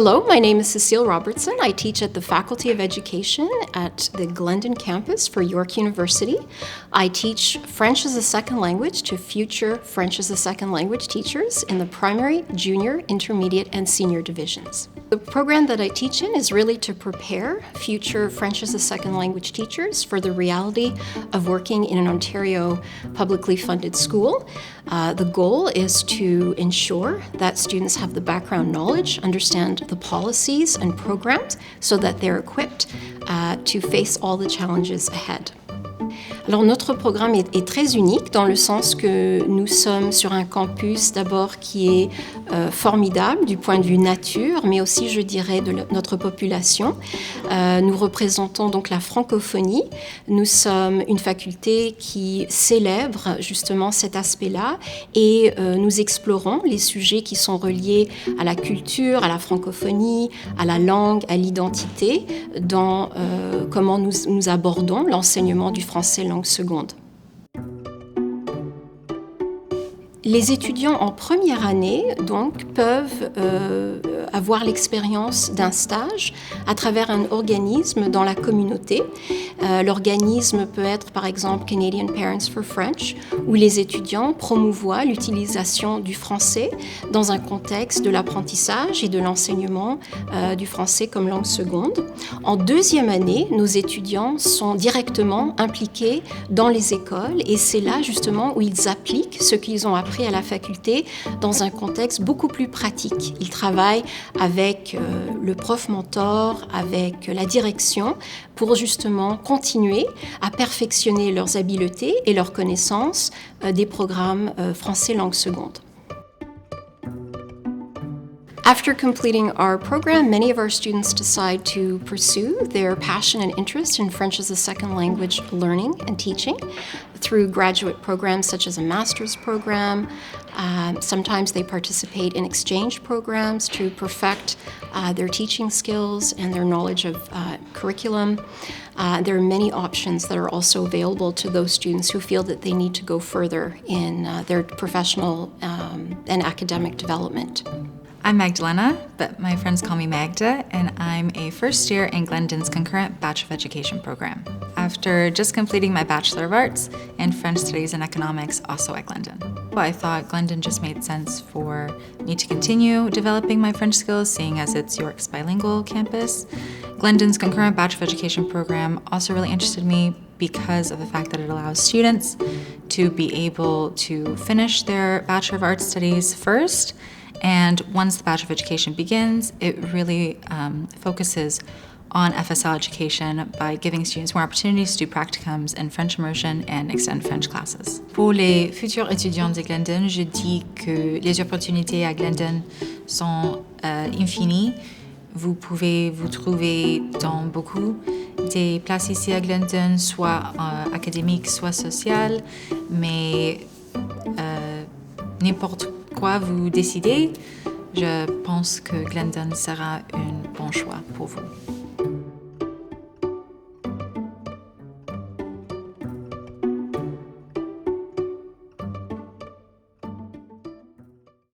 Hello, my name is Cecile Robertson. I teach at the Faculty of Education at the Glendon Campus for York University. I teach French as a second language to future French as a second language teachers in the primary, junior, intermediate, and senior divisions. The program that I teach in is really to prepare future French as a second language teachers for the reality of working in an Ontario publicly funded school. The goal is to ensure that students have the background knowledge, understand the policies and programs so that they're equipped to face all the challenges ahead. Alors notre programme est très unique dans le sens que nous sommes sur un campus d'abord qui est formidable du point de vue nature, mais aussi je dirais de notre population. Nous représentons donc la francophonie. Nous sommes une faculté qui célèbre justement cet aspect-là et nous explorons les sujets qui sont reliés à la culture, à la francophonie, à la langue, à l'identité, dans comment nous abordons l'enseignement du français langue seconde. Les étudiants en première année donc, peuvent avoir l'expérience d'un stage à travers un organisme dans la communauté. L'organisme peut être par exemple Canadian Parents for French, où les étudiants promouvoient l'utilisation du français dans un contexte de l'apprentissage et de l'enseignement du français comme langue seconde. En deuxième année, nos étudiants sont directement impliqués dans les écoles et c'est là justement où ils appliquent ce qu'ils ont appris à la faculté dans un contexte beaucoup plus pratique. Ils travaillent avec le prof mentor, avec la direction pour justement continuer à perfectionner leurs habiletés et leurs connaissances des programmes français langue seconde. After completing our program, many of our students decide to pursue their passion and interest in French as a second language learning and teaching through graduate programs such as a master's program. Sometimes they participate in exchange programs to perfect their teaching skills and their knowledge of curriculum. There are many options that are also available to those students who feel that they need to go further in their professional and academic development. I'm Magdalena, but my friends call me Magda, and I'm a first year in Glendon's concurrent Bachelor of Education program. After just completing my Bachelor of Arts and French Studies and Economics, also at Glendon. I thought Glendon just made sense for me to continue developing my French skills, seeing as it's York's bilingual campus. Glendon's concurrent Bachelor of Education program also really interested me because of the fact that it allows students to be able to finish their Bachelor of Arts studies first. And once the Bachelor of Education begins, it really focuses on FSL education by giving students more opportunities to do practicums in French immersion and extend French classes. Pour les futurs étudiants de Glendon, je dis que les opportunités à Glendon sont infinies. Vous pouvez vous trouver dans beaucoup des places ici à Glendon, soit académiques, soit sociales, mais n'importe quoi vous décidez, je pense que Glendon sera un bon choix pour vous.